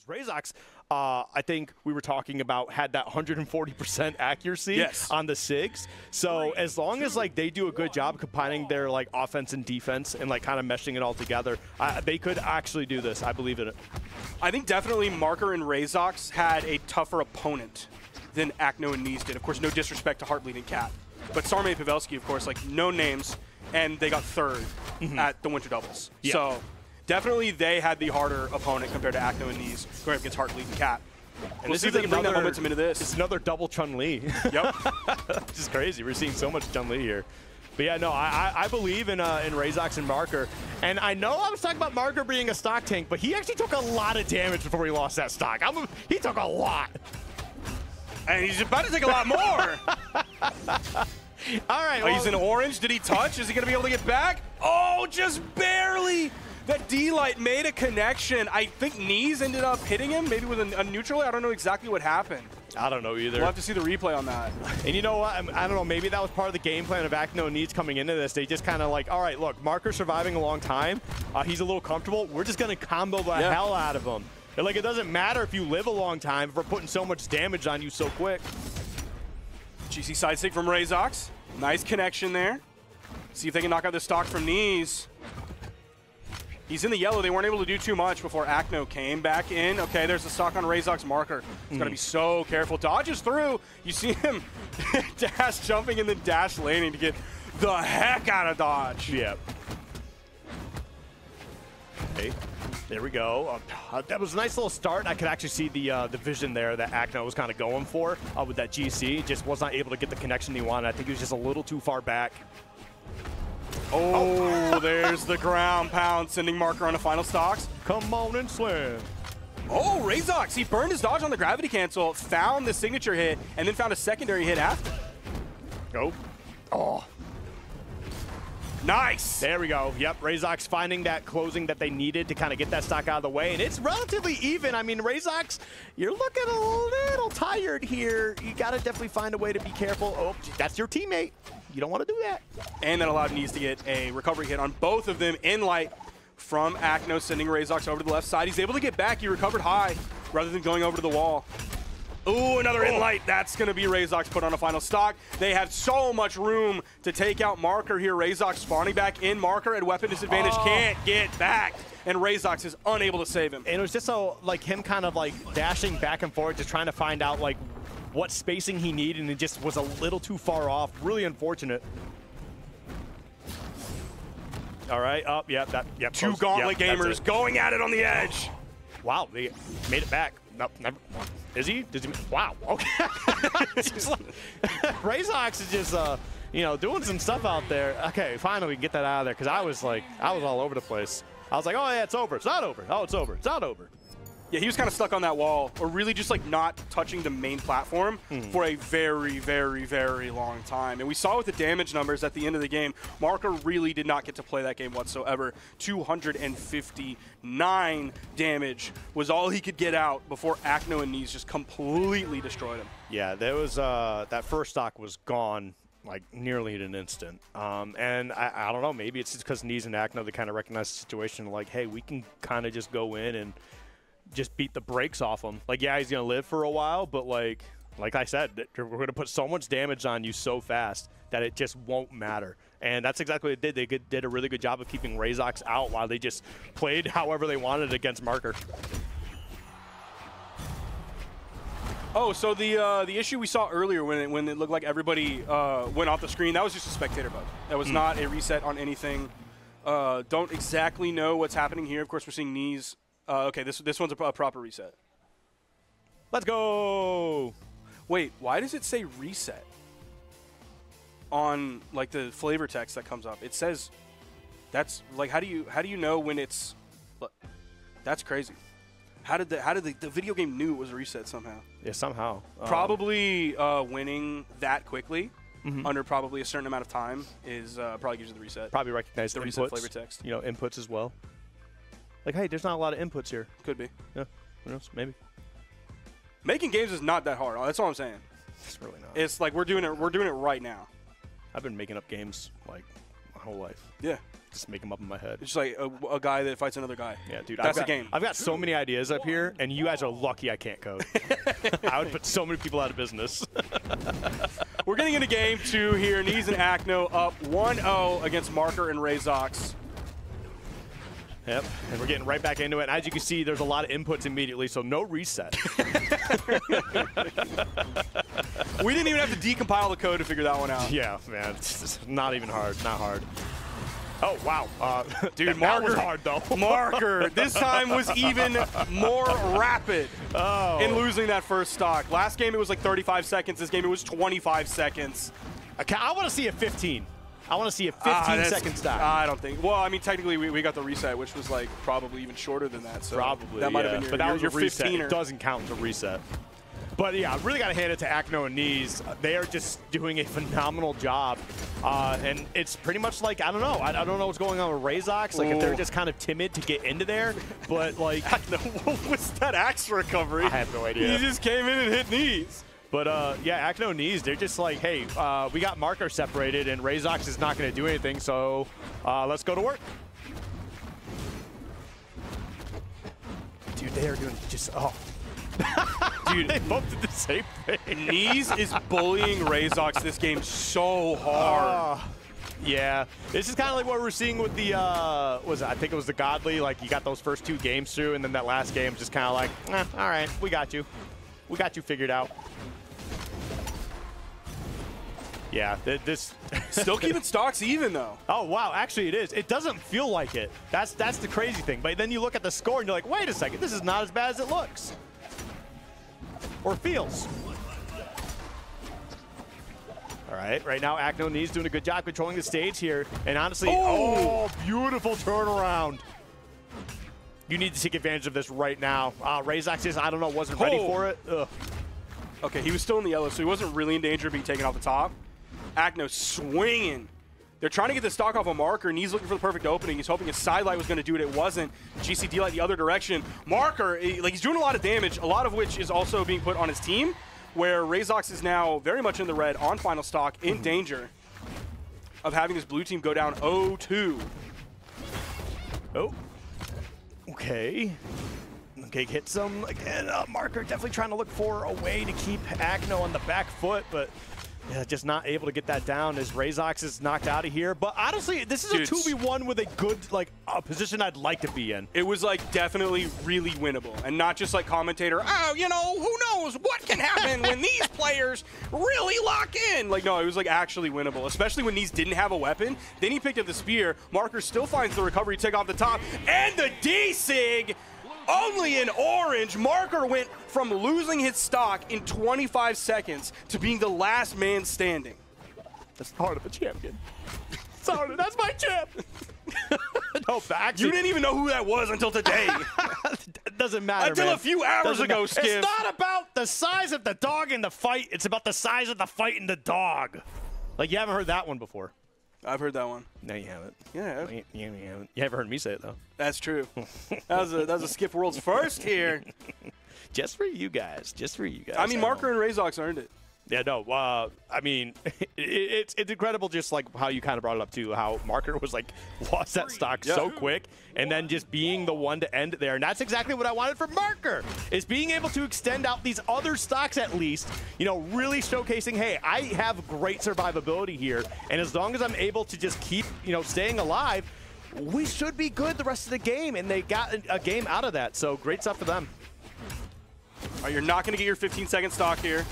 Rayzox, I think we were talking about, had that 140% accuracy on the SIGs. So as long as like they do a good job combining their like offense and defense and like kind of meshing it all together, they could actually do this. I believe in it. I think definitely Marker and Rayzox had a tougher opponent than Acno and Neeze did. Of course, no disrespect to Heartbleeding Cat, but Sarmay Pavelski, of course, like no names, and they got third at the Winter Doubles. Yeah. So definitely they had the harder opponent compared to Acno and Neeze going up against Heartbleeding Cat. And we'll see if they can bring that momentum into this. It's another double Chun-Li. Yep. Which is crazy. We're seeing so much Chun-Li here. But yeah, no, I believe in Rayzox and Marker. And I know I was talking about Marker being a stock tank, but he actually took a lot of damage before he lost that stock. He took a lot. And he's about to take a lot more. All right. Well, he's in orange. Did he touch? Is he going to be able to get back? Oh, just barely. That D-Light made a connection. I think Neeze ended up hitting him, maybe with a neutral. I don't know exactly what happened. I don't know either. We'll have to see the replay on that. And you know what? I don't know. Maybe that was part of the game plan of Acno and Neeze coming into this. They just kind of like, all right, look, Marker's surviving a long time. He's a little comfortable. We're just going to combo the hell out of him. And like, it doesn't matter if you live a long time if we're putting so much damage on you so quick. GC side stick from Rayzox. Nice connection there. See if they can knock out the stock from Neeze. He's in the yellow. They weren't able to do too much before Acno came back in. Okay, there's the stock on Rayzox Marker. He's got to be so careful. Dodges through. You see him dash jumping and then dash laning to get the heck out of dodge. Yep. Okay, there we go. That was a nice little start. I could actually see the vision there that Acno was kind of going for with that GC. Just was not able to get the connection he wanted. I think he was just a little too far back. Oh, there's the ground pound, sending Marker on the final stocks. Come on and slam. Oh, Rayzox, he burned his dodge on the gravity cancel, found the signature hit, and then found a secondary hit after. Go. Oh. Nice. There we go. Yep, Rayzox finding that closing that they needed to kind of get that stock out of the way, and it's relatively even. I mean, Rayzox, you're looking a little tired here. You got to definitely find a way to be careful. Oh, that's your teammate. You don't want to do that. And that allowed Neeze to get a recovery hit on both of them in light from Acno, sending Rayzox over to the left side. He's able to get back. He recovered high rather than going over to the wall. Ooh, another in light. That's going to be Rayzox put on a final stock. They have so much room to take out Marker here. Rayzox spawning back in. Marker at weapon disadvantage. Can't get back. And Rayzox is unable to save him. And it was just so, like, him kind of, like, dashing back and forth, just trying to find out, like, what spacing he needed, and it just was a little too far off. Really unfortunate. All right, up, yep. Two Gauntlet gamers going at it on the edge. Wow, they made it back. Nope, never. Is he? Does he? Wow. Okay. Rayzox is just, you know, doing some stuff out there. Okay, finally we can get that out of there, because I was all over the place. I was like, oh yeah, it's over. It's not over. Oh, it's over. It's not over. Yeah, he was kind of stuck on that wall, or really just like not touching the main platform for a very, very, very long time. And we saw with the damage numbers at the end of the game, Marker really did not get to play that game whatsoever. 259 damage was all he could get out before Acno and Neeze just completely destroyed him. Yeah, there was that first stock was gone like nearly in an instant. And I don't know, maybe it's just because Neeze and Acno, they kind of recognize the situation like, hey, we can kind of just go in and just beat the brakes off him. Like, yeah, he's going to live for a while, but like I said, we're going to put so much damage on you so fast that it just won't matter. And that's exactly what they did. They did a really good job of keeping Rayzox out while they just played however they wanted against Marker. Oh, so the issue we saw earlier when it looked like everybody went off the screen, that was just a spectator bug. That was not a reset on anything. Don't exactly know what's happening here. Of course, we're seeing Neeze. Okay, this one's a proper reset. Let's go. Wait, why does it say reset on like the flavor text that comes up? It says that's like how do you know when it's? Look, that's crazy. How did the video game knew it was a reset somehow? Yeah, somehow. Probably winning that quickly under probably a certain amount of time is probably gives you the reset. Probably recognize the reset inputs, flavor text. You know, inputs as well. Like, hey, there's not a lot of inputs here. Could be. Yeah, who knows? Maybe. Making games is not that hard. That's all I'm saying. It's really not. It's like we're doing it right now. I've been making up games like my whole life. Yeah. just make them up in my head. It's just like a guy that fights another guy. Yeah, dude. That's the game. I've got so many ideas up here, and you guys are lucky I can't code. I would put so many people out of business. We're getting into game 2 here. Neeze and Acno up 1-0 against Marker and Rayzox. Yep, and we're getting right back into it. As you can see, there's a lot of inputs immediately, so no reset. We didn't even have to decompile the code to figure that one out. Yeah, man, it's just not even hard, not hard. Oh, wow. Dude, that was hard, though. Marker, this time was even more rapid in losing that first stock. Last game, it was like 35 seconds. This game, it was 25 seconds. I want to see a 15. I want to see a 15-second stock. I don't think. Well, I mean, technically, we got the reset, which was like probably even shorter than that. So probably, that might have been your, but that was your a reset. 15er. It doesn't count as a reset. But yeah, I really got to hand it to Acno and Neeze. They are just doing a phenomenal job. And it's pretty much like, I don't know. I don't know what's going on with Rayzox. Like, if they're just kind of timid to get into there. But, like, what was that axe recovery? I have no idea. He just came in and hit Neeze. But, yeah, Acno and Neeze, they're just like, hey, we got Marker separated, and Rayzox is not going to do anything, so let's go to work. Dude, they are doing just, Dude, they both did the same thing. Neeze is bullying Rayzox this game so hard. Yeah, this is kind of like what we're seeing with the, I think it was the Godly, like you got those first 2 games through, and then that last game just kind of like, all right, we got you. We got you figured out. Yeah, this still keeping stocks even though. Oh wow, actually it is. It doesn't feel like it. That's the crazy thing. But then you look at the score and you're like, wait a second, this is not as bad as it looks. Or feels. All right now Acno Neeze doing a good job controlling the stage here. And honestly, beautiful turnaround. You need to take advantage of this right now. Rayzox just, I don't know, wasn't ready for it. Ugh. Okay, he was still in the yellow, so he wasn't really in danger of being taken off the top. Acno swinging. They're trying to get the stock off a Marker, and he's looking for the perfect opening. He's hoping his side light was going to do it. It wasn't. GCD light the other direction. Marker, like he's doing a lot of damage, a lot of which is also being put on his team, where Rayzox is now very much in the red on final stock, in danger of having his blue team go down 0-2. Oh. Okay. Okay, hit some again. Marker definitely trying to look for a way to keep Acno on the back foot, but yeah, just not able to get that down as Rayzox is knocked out of here. But honestly, this is a 2v1 with a good, like, position I'd like to be in. It was, like, definitely really winnable. And not just, like, commentator, oh, you know, who knows what can happen when these players really lock in. Like, no, it was, like, actually winnable, especially when Neeze didn't have a weapon. Then he picked up the spear. Marker still finds the recovery to take off the top. And the D-Sig! Only in orange. Marker went from losing his stock in 25 seconds to being the last man standing. That's the heart of a champion. Sorry, that's my champ. No, you didn't even know who that was until today. It doesn't matter, until a few hours ago, Skip. It's not about the size of the dog in the fight. It's about the size of the fight in the dog. Like, you haven't heard that one before. I've heard that one. No, you haven't. Yeah. You haven't. You haven't heard me say it, though. That's true. that was a Skip World's first here. Just for you guys. Just for you guys. I mean, Marker and Rayzox earned it. Yeah, no, I mean, it's incredible just like how you kind of brought it up too, how Marker was like lost that stock so quick and then just being the one to end it there. And that's exactly what I wanted from Marker, is being able to extend out these other stocks at least, you know, really showcasing, hey, I have great survivability here. And as long as I'm able to just keep, you know, staying alive, we should be good the rest of the game. And they got a game out of that. So great stuff for them. All right, you're not going to get your 15-second stock here,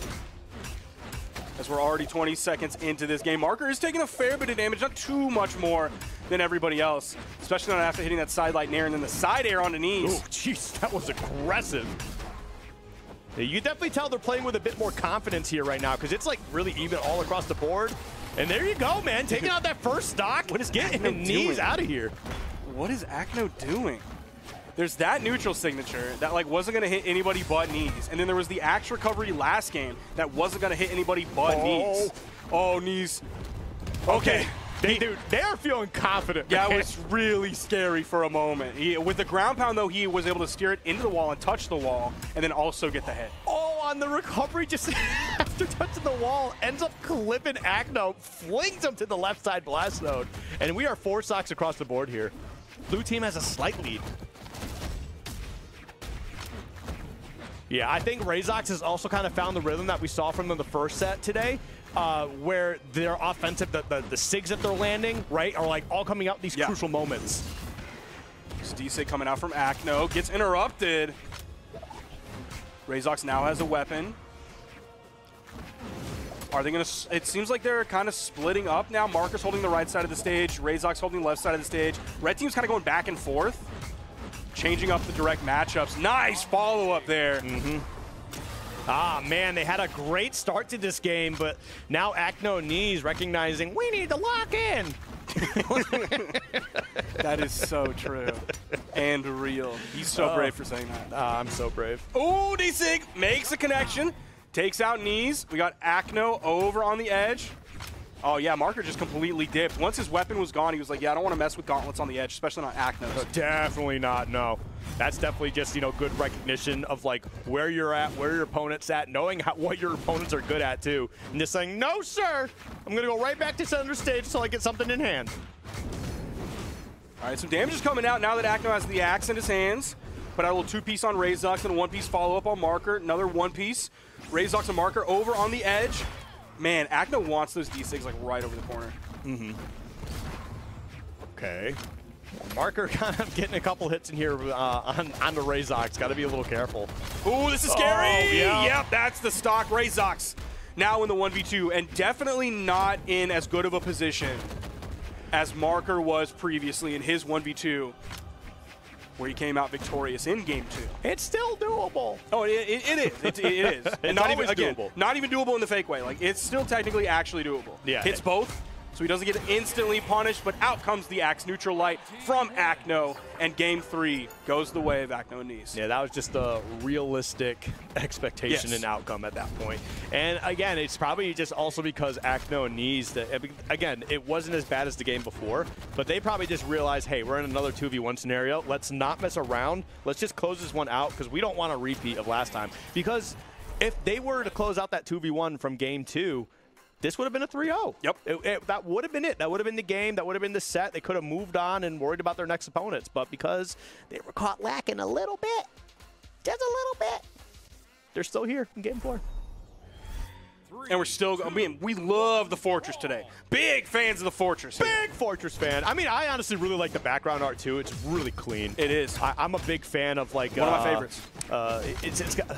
as we're already 20 seconds into this game. Marker is taking a fair bit of damage, not too much more than everybody else, especially not after hitting that side light nair and then the side air onto Neeze. Oh, jeez, that was aggressive. Yeah, you can definitely tell they're playing with a bit more confidence here right now, because it's like really even all across the board. And there you go, man, taking out that first stock. What is getting Neeze out of here? What is Acno doing? There's that neutral signature that like wasn't going to hit anybody but Neeze. And then there was the axe recovery last game that wasn't going to hit anybody but Neeze. Oh, Neeze. Okay. Dude, they are feeling confident. Yeah, it was really scary for a moment. With the ground pound, though, he was able to steer it into the wall and touch the wall and then also get the hit. Oh, on the recovery, just after touching the wall, ends up clipping Acno, flings him to the left side blast node. And we are 4 stocks across the board here. Blue team has a slight lead. Yeah, I think Rayzox has also kind of found the rhythm that we saw from them the first set today, where their offensive, the SIGs that they're landing, right, are like all coming out these crucial moments. Neeze coming out from Acno, gets interrupted. Rayzox now has a weapon. Are they going to... It seems like they're kind of splitting up now. Marker's holding the right side of the stage. Rayzox holding the left side of the stage. Red team's kind of going back and forth, changing up the direct matchups. Nice follow-up there. Ah, man, they had a great start to this game, but now Acno and Neeze recognizing we need to lock in. That is so true and real. He's so brave for saying that. I'm so brave. Ooh, Neeze makes a connection, takes out Neeze. We got Acno over on the edge. Oh yeah, Marker just completely dipped. Once his weapon was gone, he was like, yeah, I don't want to mess with gauntlets on the edge, especially not Acno's. Definitely not, no. That's definitely just, you know, good recognition of like where you're at, where your opponent's at, knowing what your opponents are good at too. And just saying, no sir, I'm going to go right back to center stage until I get something in hand. All right, some damage is coming out now that Acno has the axe in his hands. Put out a little 2-piece on Rayzox and a 1-piece follow-up on Marker. Another 1-piece. Rayzox and Marker over on the edge. Man, Acno wants those D6 like right over the corner. Okay. Marker kind of getting a couple hits in here on the Rayzox. Got to be a little careful. Ooh, this is scary. Oh, yeah. Yep, that's the stock. Rayzox now in the 1v2 and definitely not in as good of a position as Marker was previously in his 1v2, where he came out victorious in game 2. It's still doable. Oh, it is. It is. And not even, again, doable. not even doable in the fake way. Like, it's still technically actually doable. Yeah. Hits both, so he doesn't get instantly punished, but out comes the axe neutral light from Acno, and game 3 goes the way of Acno and Neeze. Yeah, that was just a realistic expectation and outcome at that point. And again, it's probably just also because Acno and Neeze, again, it wasn't as bad as the game before, but they probably just realized, hey, we're in another 2v1 scenario. Let's not mess around. Let's just close this one out because we don't want a repeat of last time. Because if they were to close out that 2v1 from game 2, this would have been a 3-0. Yep. That would have been it. That would have been the game. That would have been the set. They could have moved on and worried about their next opponents. But because they were caught lacking a little bit, just a little bit, they're still here in game 4. And we're still, I mean, we love the Fortress today. Big fans of the Fortress here. Big Fortress fan. I mean, I honestly really like the background art too. It's really clean. It is. I'm a big fan of like one of my favorites. It's got,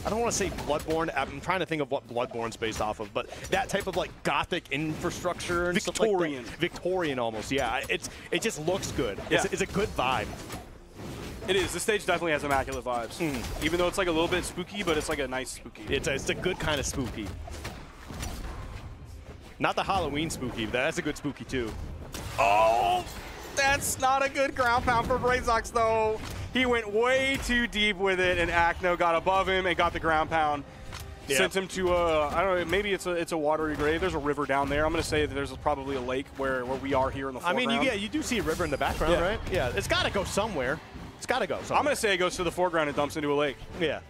I don't want to say Bloodborne. I'm trying to think of what Bloodborne's based off of, but that type of like gothic infrastructure and Victorian. Stuff like that. Victorian almost. Yeah. It just looks good. Yeah. It's a good vibe. It is. This stage definitely has immaculate vibes. Even though it's like a little bit spooky, but it's like a nice spooky. It's a good kind of spooky. Not the Halloween spooky, but that's a good spooky too. Oh, that's not a good ground pound for Rayzox though. He went way too deep with it, and Acno got above him and got the ground pound. Yeah. Sent him to I don't know, maybe it's a watery grave. There's a river down there. I'm gonna say that there's probably a lake where we are here in the foreground. I mean, you do see a river in the background, right? Yeah, it's got to go somewhere. It's got to go somewhere. I'm gonna say it goes to the foreground and dumps into a lake. Yeah,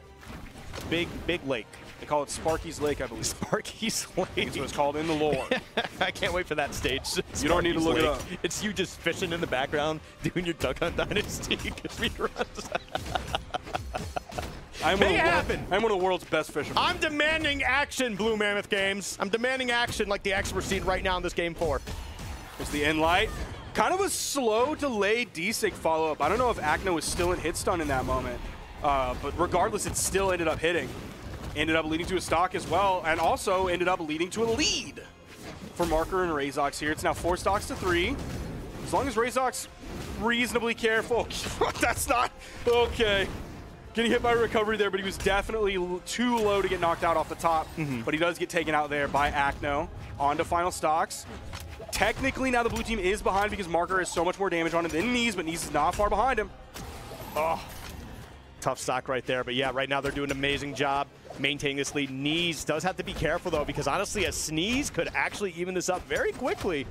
big lake. They call it Sparky's Lake, I believe. Sparky's Lake. That's what it's called in the lore. I can't wait for that stage. You don't need to look it up. It's you just fishing in the background, doing your Duck Hunt Dynasty speedruns. I'm one of the world's best fishermen. I'm demanding action, Blue Mammoth Games. I'm demanding action like the action we're seeing right now in this game 4. There's the end light. Kind of a slow, delayed D-Sig follow-up. I don't know if Acno was still in hit stun in that moment. But regardless, it still ended up hitting. Ended up leading to a stock as well, and also ended up leading to a lead for Marker and Rayzox here. It's now 4 stocks to 3. As long as Rayzox reasonably careful. That's not okay. Getting hit by recovery there, but he was definitely too low to get knocked out off the top. But he does get taken out there by Acno. On to final stocks. Technically, now the blue team is behind because Marker has so much more damage on him than Neeze, but Neeze is not far behind him. Oh, tough stock right there. But yeah, right now they're doing an amazing job maintaining this lead. Neeze does have to be careful though, because honestly, a sneeze could actually even this up very quickly.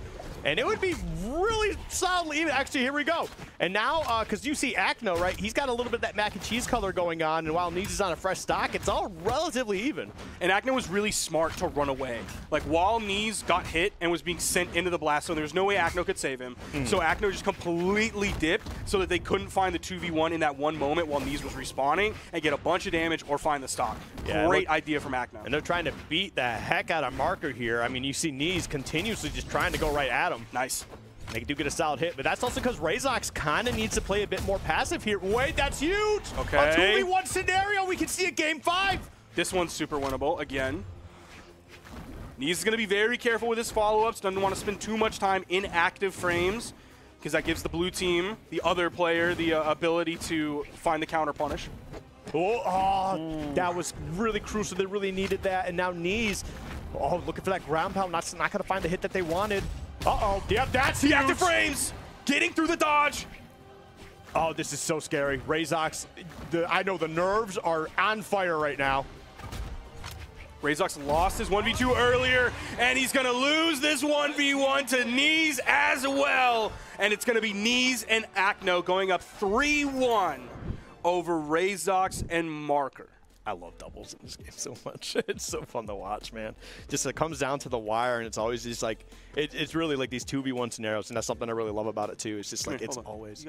And it would be really solidly even. Actually, here we go. And now, because you see Acno, right? He's got a little bit of that mac and cheese color going on. And while Neeze is on a fresh stock, it's all relatively even. And Acno was really smart to run away. Like, while Neeze got hit and was being sent into the blast zone, there was no way Acno could save him. So Acno just completely dipped so that they couldn't find the 2v1 in that one moment while Neeze was respawning and get a bunch of damage or find the stock. Yeah, Great idea from Acno. And they're trying to beat the heck out of Marker here. I mean, you see Neeze continuously just trying to go right at him. Nice. They do get a solid hit, but that's also because Rayzox kind of needs to play a bit more passive here. Wait, that's huge! Okay. A 2v1 scenario, we can see a game 5. This one's super winnable, again. Neeze is going to be very careful with his follow-ups, doesn't want to spend too much time in active frames, because that gives the blue team, the other player, the ability to find the counter punish. That was really crucial. They really needed that, and now Neeze, looking for that ground pound, not going to find the hit that they wanted. Yep, that's the huge. active frames, getting through the dodge. Oh, this is so scary. Rayzox, I know the nerves are on fire right now. Rayzox lost his 1v2 earlier, and he's going to lose this 1v1 to Neeze as well. And it's going to be Neeze and Acno going up 3-1 over Rayzox and Marker. I love doubles in this game so much. It's so fun to watch, man. Just it comes down to the wire, and it's always just like, it's really like these 2v1 scenarios, and that's something I really love about it too. It's just like, it's always.